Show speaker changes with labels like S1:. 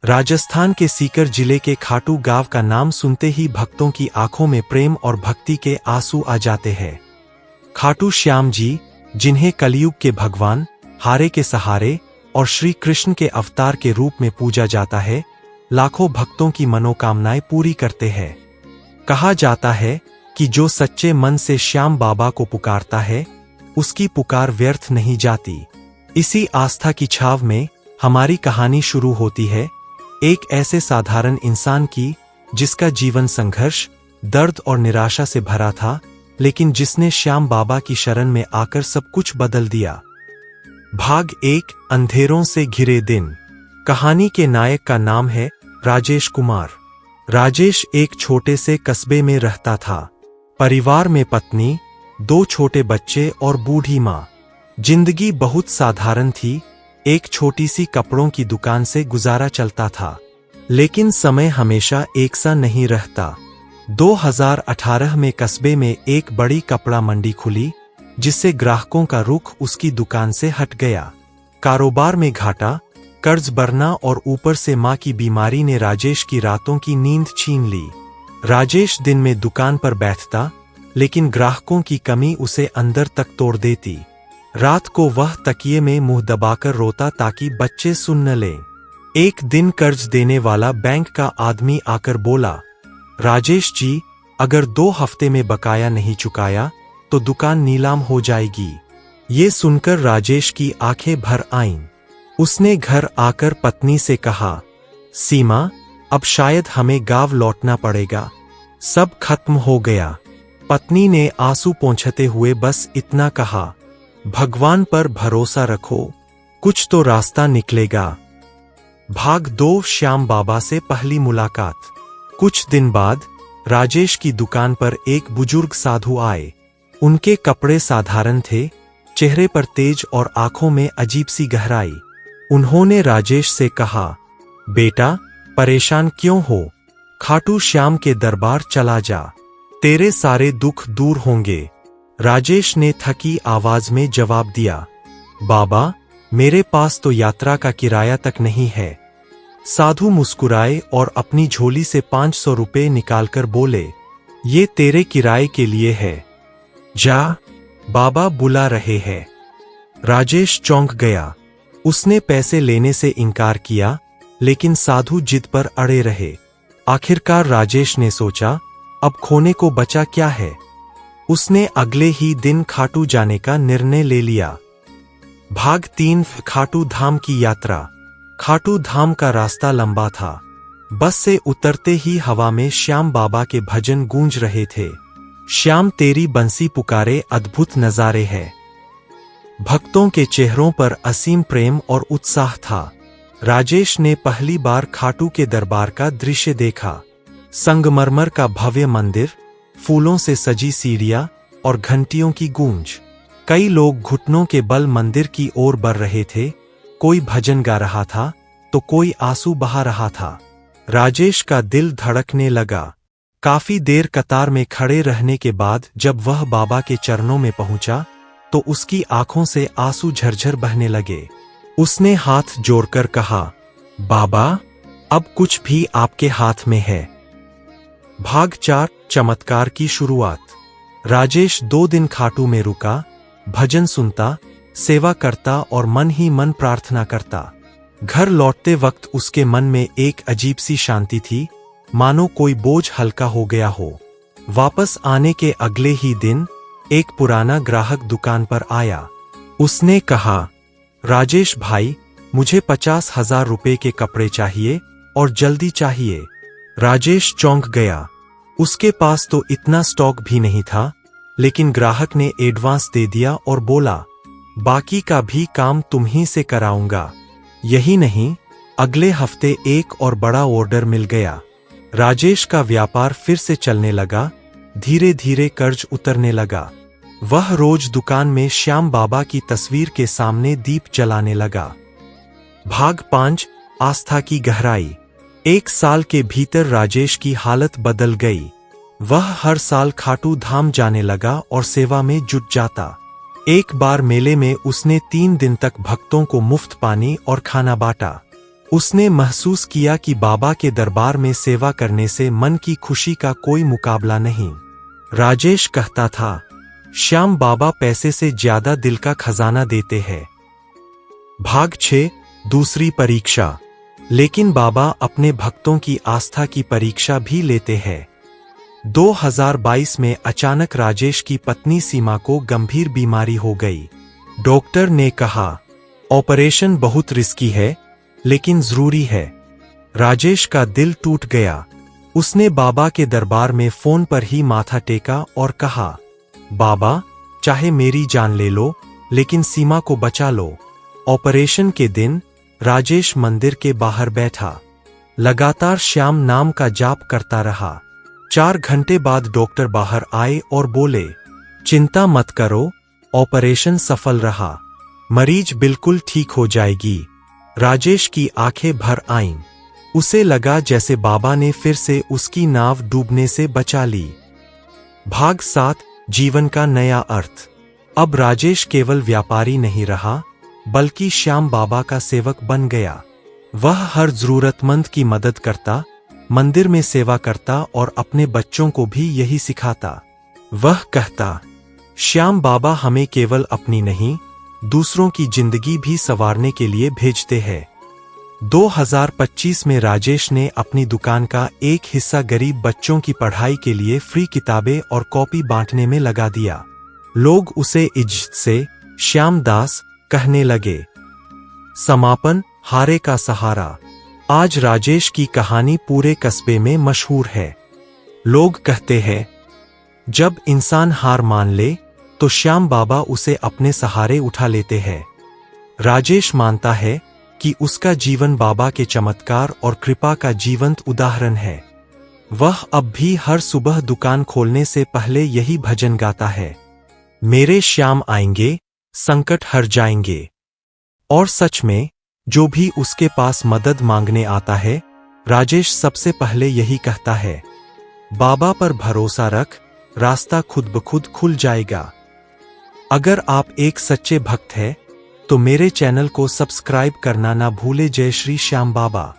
S1: राजस्थान के सीकर जिले के खाटू गांव का नाम सुनते ही भक्तों की आंखों में प्रेम और भक्ति के आंसू आ जाते हैं। खाटू श्याम जी, जिन्हें कलयुग के भगवान, हारे के सहारे और श्री कृष्ण के अवतार के रूप में पूजा जाता है, लाखों भक्तों की मनोकामनाएं पूरी करते हैं। कहा जाता है कि जो सच्चे मन से श्याम बाबा को पुकारता है, उसकी पुकार व्यर्थ नहीं जाती। इसी आस्था की छाव में हमारी कहानी शुरू होती है, एक ऐसे साधारण इंसान की जिसका जीवन संघर्ष, दर्द और निराशा से भरा था, लेकिन जिसने श्याम बाबा की शरण में आकर सब कुछ बदल दिया। भाग 1, अंधेरों से घिरे दिन। कहानी के नायक का नाम है राजेश कुमार। राजेश एक छोटे से कस्बे में रहता था। परिवार में पत्नी, 2 छोटे बच्चे और बूढ़ी माँ। जिंदगी बहुत साधारण थी। एक छोटी सी कपड़ों की दुकान से गुजारा चलता था। लेकिन समय हमेशा एक सा नहीं रहता। 2018 में कस्बे में एक बड़ी कपड़ा मंडी खुली, जिससे ग्राहकों का रुख उसकी दुकान से हट गया। कारोबार में घाटा, कर्ज भरना और ऊपर से मां की बीमारी ने राजेश की रातों की नींद छीन ली। राजेश दिन में दुकान पर बैठता, लेकिन ग्राहकों की कमी उसे अंदर तक तोड़ देती। रात को वह तकिए में मुंह दबाकर रोता ताकि बच्चे सुन न लें। एक दिन कर्ज देने वाला बैंक का आदमी आकर बोला, राजेश जी, अगर 2 हफ्ते में बकाया नहीं चुकाया तो दुकान नीलाम हो जाएगी। ये सुनकर राजेश की आंखें भर आईं। उसने घर आकर पत्नी से कहा, सीमा, अब शायद हमें गांव लौटना पड़ेगा, सब खत्म हो गया। पत्नी ने आंसू पोंछते हुए बस इतना कहा, भगवान पर भरोसा रखो, कुछ तो रास्ता निकलेगा। भाग 2, श्याम बाबा से पहली मुलाकात। कुछ दिन बाद राजेश की दुकान पर एक बुजुर्ग साधु आए। उनके कपड़े साधारण थे, चेहरे पर तेज और आंखों में अजीब सी गहराई। उन्होंने राजेश से कहा, बेटा, परेशान क्यों हो? खाटू श्याम के दरबार चला जा, तेरे सारे दुख दूर होंगे। राजेश ने थकी आवाज में जवाब दिया, बाबा, मेरे पास तो यात्रा का किराया तक नहीं है। साधु मुस्कुराए और अपनी झोली से 500 रुपए निकालकर बोले, ये तेरे किराए के लिए है, जा, बाबा बुला रहे हैं। राजेश चौंक गया। उसने पैसे लेने से इनकार किया, लेकिन साधु जिद पर अड़े रहे। आखिरकार राजेश ने सोचा, अब खोने को बचा क्या है। उसने अगले ही दिन खाटू जाने का निर्णय ले लिया। भाग 3, खाटू धाम की यात्रा। खाटू धाम का रास्ता लंबा था। बस से उतरते ही हवा में श्याम बाबा के भजन गूंज रहे थे। श्याम तेरी बंसी पुकारे, अद्भुत नजारे हैं। भक्तों के चेहरों पर असीम प्रेम और उत्साह था। राजेश ने पहली बार खाटू के दरबार का दृश्य देखा। संगमरमर का भव्य मंदिर, फूलों से सजी सीढ़ियां और घंटियों की गूंज। कई लोग घुटनों के बल मंदिर की ओर बढ़ रहे थे। कोई भजन गा रहा था तो कोई आंसू बहा रहा था। राजेश का दिल धड़कने लगा। काफी देर कतार में खड़े रहने के बाद जब वह बाबा के चरणों में पहुंचा तो उसकी आंखों से आंसू झरझर बहने लगे। उसने हाथ जोड़कर कहा, बाबा, अब कुछ भी आपके हाथ में है। भाग 4, चमत्कार की शुरुआत। राजेश 2 दिन खाटू में रुका, भजन सुनता, सेवा करता और मन ही मन प्रार्थना करता। घर लौटते वक्त उसके मन में एक अजीब सी शांति थी, मानो कोई बोझ हल्का हो गया हो। वापस आने के अगले ही दिन एक पुराना ग्राहक दुकान पर आया। उसने कहा, राजेश भाई, मुझे 50,000 रुपए के कपड़े चाहिए और जल्दी चाहिए। राजेश चौंक गया। उसके पास तो इतना स्टॉक भी नहीं था, लेकिन ग्राहक ने एडवांस दे दिया और बोला, बाकी का भी काम तुम ही से कराऊंगा। यही नहीं, अगले हफ्ते एक और बड़ा ऑर्डर मिल गया। राजेश का व्यापार फिर से चलने लगा। धीरे धीरे कर्ज उतरने लगा। वह रोज दुकान में श्याम बाबा की तस्वीर के सामने दीप जलाने लगा। भाग 5, आस्था की गहराई। 1 साल के भीतर राजेश की हालत बदल गई। वह हर साल खाटू धाम जाने लगा और सेवा में जुट जाता। एक बार मेले में उसने 3 दिन तक भक्तों को मुफ्त पानी और खाना बांटा। उसने महसूस किया कि बाबा के दरबार में सेवा करने से मन की खुशी का कोई मुकाबला नहीं। राजेश कहता था, श्याम बाबा पैसे से ज्यादा दिल का खजाना देते हैं। भाग 6, दूसरी परीक्षा। लेकिन बाबा अपने भक्तों की आस्था की परीक्षा भी लेते हैं। 2022 में अचानक राजेश की पत्नी सीमा को गंभीर बीमारी हो गई। डॉक्टर ने कहा, ऑपरेशन बहुत रिस्की है, लेकिन जरूरी है। राजेश का दिल टूट गया। उसने बाबा के दरबार में फोन पर ही माथा टेका और कहा, बाबा, चाहे मेरी जान ले लो, लेकिन सीमा को बचा लो। ऑपरेशन के दिन राजेश मंदिर के बाहर बैठा, लगातार श्याम नाम का जाप करता रहा। 4 घंटे बाद डॉक्टर बाहर आए और बोले, चिंता मत करो, ऑपरेशन सफल रहा, मरीज बिल्कुल ठीक हो जाएगी। राजेश की आंखें भर आईं। उसे लगा जैसे बाबा ने फिर से उसकी नाव डूबने से बचा ली। भाग 7, जीवन का नया अर्थ। अब राजेश केवल व्यापारी नहीं रहा, बल्कि श्याम बाबा का सेवक बन गया। वह हर जरूरतमंद की मदद करता, मंदिर में सेवा करता और अपने बच्चों को भी यही सिखाता। वह कहता, श्याम बाबा हमें केवल अपनी नहीं, दूसरों की जिंदगी भी संवारने के लिए भेजते हैं। 2025 में राजेश ने अपनी दुकान का एक हिस्सा गरीब बच्चों की पढ़ाई के लिए फ्री किताबें और कॉपी बांटने में लगा दिया। लोग उसे इज्जत से श्याम दास कहने लगे। समापन, हारे का सहारा। आज राजेश की कहानी पूरे कस्बे में मशहूर है। लोग कहते हैं, जब इंसान हार मान ले तो श्याम बाबा उसे अपने सहारे उठा लेते हैं। राजेश मानता है कि उसका जीवन बाबा के चमत्कार और कृपा का जीवंत उदाहरण है। वह अब भी हर सुबह दुकान खोलने से पहले यही भजन गाता है, मेरे श्याम आएंगे, संकट हर जाएंगे। और सच में, जो भी उसके पास मदद मांगने आता है, राजेश सबसे पहले यही कहता है, बाबा पर भरोसा रख, रास्ता खुद ब खुद खुल जाएगा। अगर आप एक सच्चे भक्त हैं, तो मेरे चैनल को सब्सक्राइब करना ना भूले। जय श्री श्याम बाबा।